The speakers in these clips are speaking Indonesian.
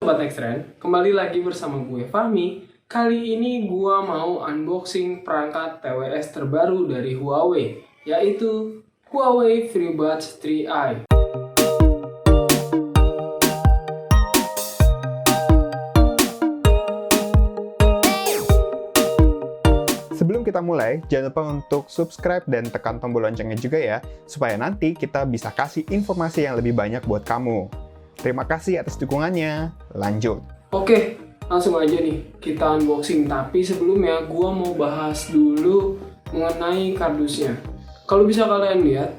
Sobat Nextrend, kembali lagi bersama gue Fahmi. Kali ini gue mau unboxing perangkat TWS terbaru dari Huawei, yaitu Huawei FreeBuds 3i. Sebelum kita mulai, jangan lupa untuk subscribe dan tekan tombol loncengnya juga ya, supaya nanti kita bisa kasih informasi yang lebih banyak buat kamu. Terima kasih atas dukungannya. Lanjut. Oke, langsung aja nih kita unboxing. Tapi sebelumnya gue mau bahas dulu mengenai kardusnya. Kalau bisa kalian lihat,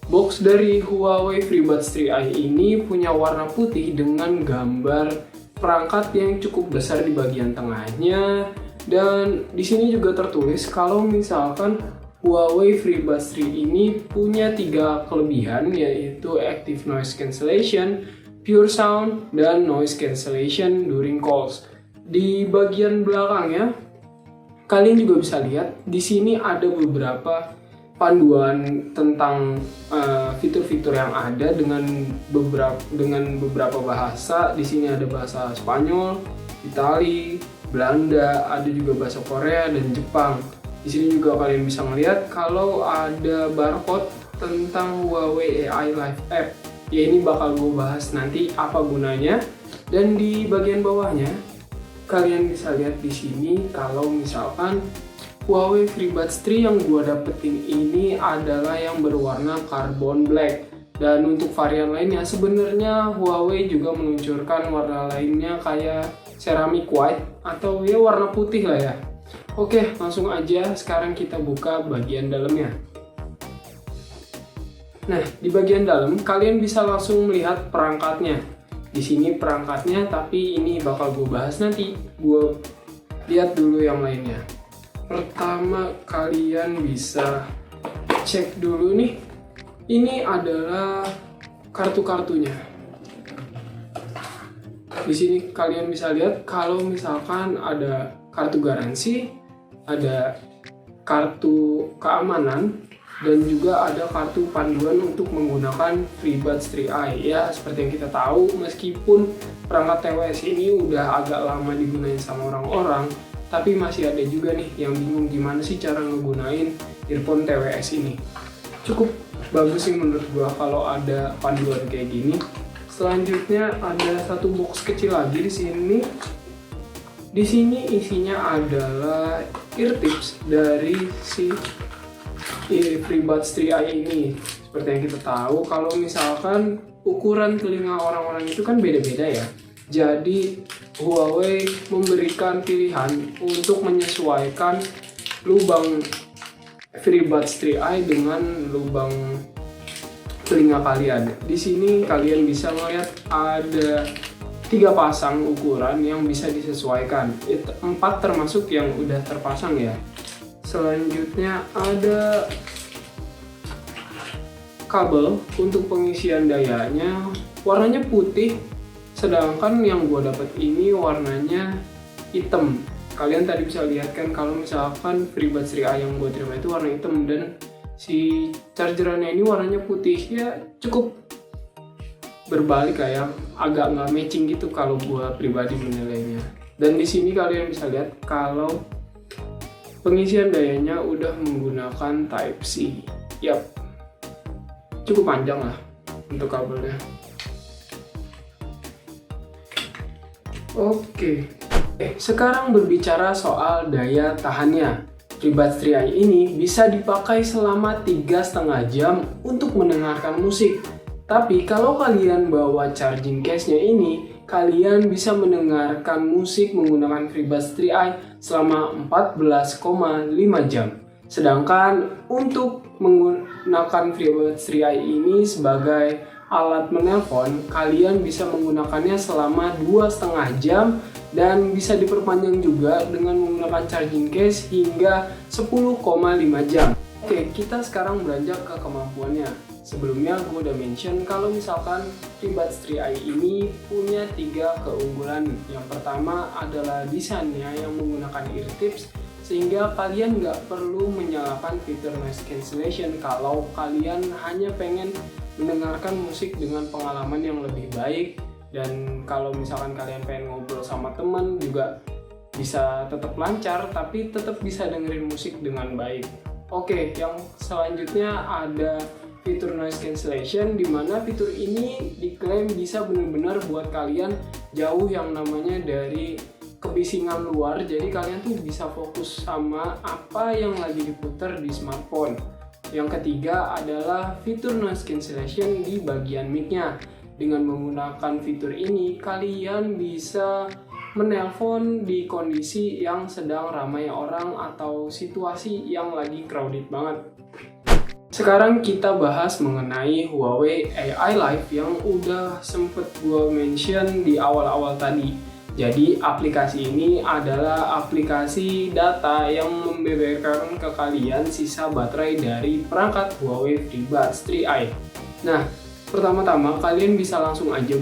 box dari Huawei FreeBuds 3i ini punya warna putih dengan gambar perangkat yang cukup besar di bagian tengahnya. Dan di sini juga tertulis kalau misalkan Huawei FreeBuds 3 ini punya 3 kelebihan, yaitu Active Noise Cancellation, Pure Sound, dan Noise Cancellation during calls. Di bagian belakangnya, kalian juga bisa lihat di sini ada beberapa panduan tentang fitur-fitur yang ada dengan beberapa bahasa. Di sini ada bahasa Spanyol, Itali, Belanda, ada juga bahasa Korea dan Jepang. Di sini juga kalian bisa melihat kalau ada barcode tentang Huawei AI Live App. Ya, ini bakal gue bahas nanti apa gunanya. Dan di bagian bawahnya kalian bisa lihat di sini kalau misalkan Huawei FreeBuds 3 yang gue dapetin ini adalah yang berwarna carbon black. Dan untuk varian lainnya sebenarnya Huawei juga meluncurkan warna lainnya kayak ceramic white atau ya warna putih lah ya. Oke, langsung aja sekarang kita buka bagian dalamnya. Nah, di bagian dalam kalian bisa langsung melihat perangkatnya. Di sini perangkatnya, tapi ini bakal gue bahas nanti. Gue lihat dulu yang lainnya. Pertama, kalian bisa cek dulu nih. Ini adalah kartu-kartunya. Di sini kalian bisa lihat kalau misalkan ada kartu garansi, ada kartu keamanan, dan juga ada kartu panduan untuk menggunakan FreeBuds 3i. Ya, seperti yang kita tahu, meskipun perangkat TWS ini udah agak lama digunain sama orang-orang, tapi masih ada juga nih yang bingung gimana sih cara ngegunain earphone TWS ini. Cukup bagus sih menurut gua kalau ada panduan kayak gini. Selanjutnya ada satu box kecil lagi di sini. Di sini isinya adalah ear tips dari si FreeBuds 3i ini. Seperti yang kita tahu, kalau misalkan ukuran telinga orang-orang itu kan beda-beda ya. Jadi Huawei memberikan pilihan untuk menyesuaikan lubang FreeBuds 3i dengan lubang telinga kalian. Di sini kalian bisa melihat ada 3 pasang ukuran yang bisa disesuaikan. 4 termasuk yang udah terpasang ya. Selanjutnya ada kabel untuk pengisian dayanya. Warnanya putih, sedangkan yang gue dapat ini warnanya hitam. Kalian tadi bisa lihat kan kalau misalkan FreeBuds 3i yang gue terima itu warna hitam, dan si chargerannya ini warnanya putih. Ya cukup berbalik kayak agak nggak matching gitu kalau gua pribadi menilainya. Dan di sini kalian bisa lihat kalau pengisian dayanya udah menggunakan Type C. Yap, cukup panjang lah untuk kabelnya. Oke, sekarang berbicara soal daya tahannya. FreeBuds 3i ini bisa dipakai selama 3,5 jam untuk mendengarkan musik. Tapi kalau kalian bawa charging case-nya ini, kalian bisa mendengarkan musik menggunakan FreeBuds 3i selama 14,5 jam. Sedangkan untuk menggunakan FreeBuds 3i ini sebagai alat menelpon, kalian bisa menggunakannya selama 2,5 jam dan bisa diperpanjang juga dengan menggunakan charging case hingga 10,5 jam. Oke, kita sekarang beranjak ke kemampuannya. Sebelumnya gue udah mention kalau misalkan FreeBuds 3i ini punya 3 keunggulan. Yang pertama adalah desainnya yang menggunakan ear tips, sehingga kalian nggak perlu menyalakan fitur noise cancellation kalau kalian hanya pengen mendengarkan musik dengan pengalaman yang lebih baik Dan kalau misalkan kalian pengen ngobrol sama temen juga bisa tetap lancar, tapi tetap bisa dengerin musik dengan baik. Oke, yang selanjutnya ada fitur noise cancellation, di mana fitur ini diklaim bisa benar-benar buat kalian jauh yang namanya dari kebisingan luar. Jadi kalian tuh bisa fokus sama apa yang lagi diputar di smartphone. Yang ketiga adalah fitur noise cancellation di bagian mic-nya. Dengan menggunakan fitur ini, kalian bisa menelpon di kondisi yang sedang ramai orang atau situasi yang lagi crowded banget. Sekarang kita bahas mengenai Huawei AI Live yang udah sempet gue mention di awal-awal tadi. Jadi aplikasi ini adalah aplikasi data yang membeberkan ke kalian sisa baterai dari perangkat Huawei FreeBuds 3i. Nah, pertama-tama kalian bisa langsung aja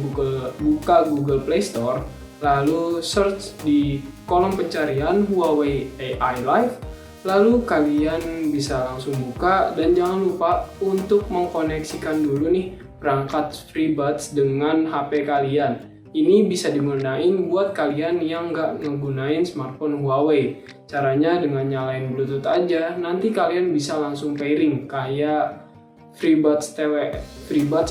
buka Google Play Store, lalu search di kolom pencarian Huawei AI Live, lalu kalian bisa langsung buka dan jangan lupa untuk mengkoneksikan dulu nih perangkat FreeBuds dengan HP kalian. Ini bisa digunain buat kalian yang nggak ngegunain smartphone Huawei. Caranya dengan nyalain Bluetooth aja, nanti kalian bisa langsung pairing kayak FreeBuds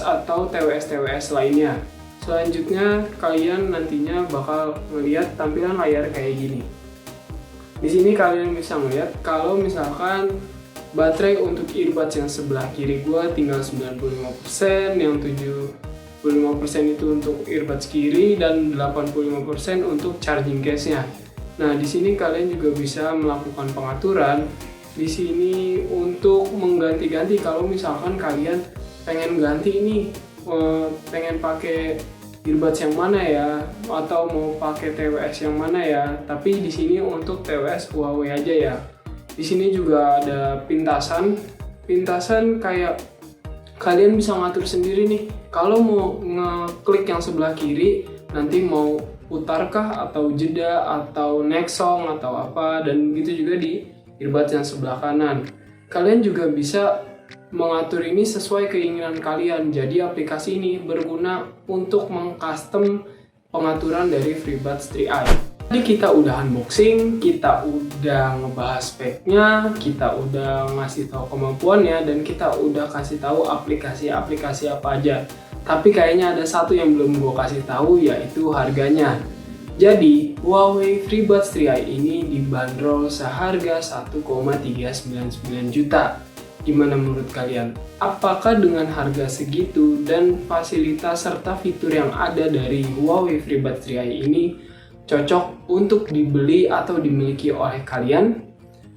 atau TWS lainnya. Selanjutnya kalian nantinya bakal melihat tampilan layar kayak gini. Di sini kalian bisa melihat kalau misalkan baterai untuk earbuds yang sebelah kiri gua tinggal 95%, yang 75% itu untuk earbuds kiri dan 85% untuk charging case-nya. Nah, di sini kalian juga bisa melakukan pengaturan di sini untuk mengganti-ganti kalau misalkan kalian pengen ganti ini, pengen pakai earbuds yang mana ya, atau mau pakai TWS yang mana ya. Tapi di sini untuk TWS Huawei aja ya. Di sini juga ada pintasan kayak kalian bisa ngatur sendiri nih. Kalau mau ngeklik yang sebelah kiri, nanti mau putarkah atau jeda atau next song atau apa, dan gitu juga di earbuds yang sebelah kanan. Kalian juga bisa mengatur ini sesuai keinginan kalian. Jadi aplikasi ini berguna untuk mengcustom pengaturan dari FreeBuds 3i. Jadi kita udah unboxing, kita udah ngebahas speknya, kita udah ngasih tahu kemampuannya, dan kita udah kasih tahu aplikasi-aplikasi apa aja. Tapi kayaknya ada satu yang belum gue kasih tahu, yaitu harganya. Jadi Huawei FreeBuds 3i ini dibanderol seharga 1,399 juta. Gimana menurut kalian? Apakah dengan harga segitu dan fasilitas serta fitur yang ada dari Huawei FreeBuds 3i ini cocok untuk dibeli atau dimiliki oleh kalian?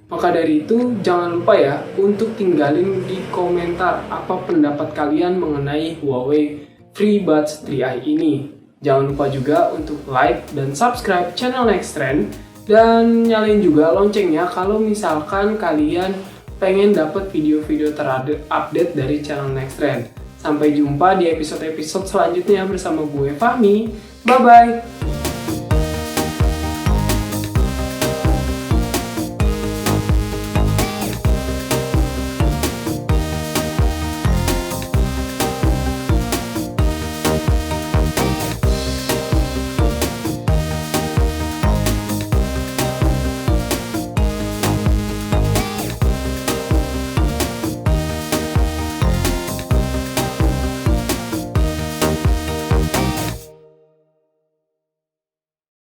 Maka dari itu, jangan lupa ya untuk tinggalin di komentar apa pendapat kalian mengenai Huawei FreeBuds 3i ini. Jangan lupa juga untuk like dan subscribe channel Nextrend dan nyalain juga loncengnya kalau misalkan kalian pengen dapat video-video terupdate dari channel Nextrend. Sampai jumpa di episode-episode selanjutnya bersama gue Fahmi. Bye-bye!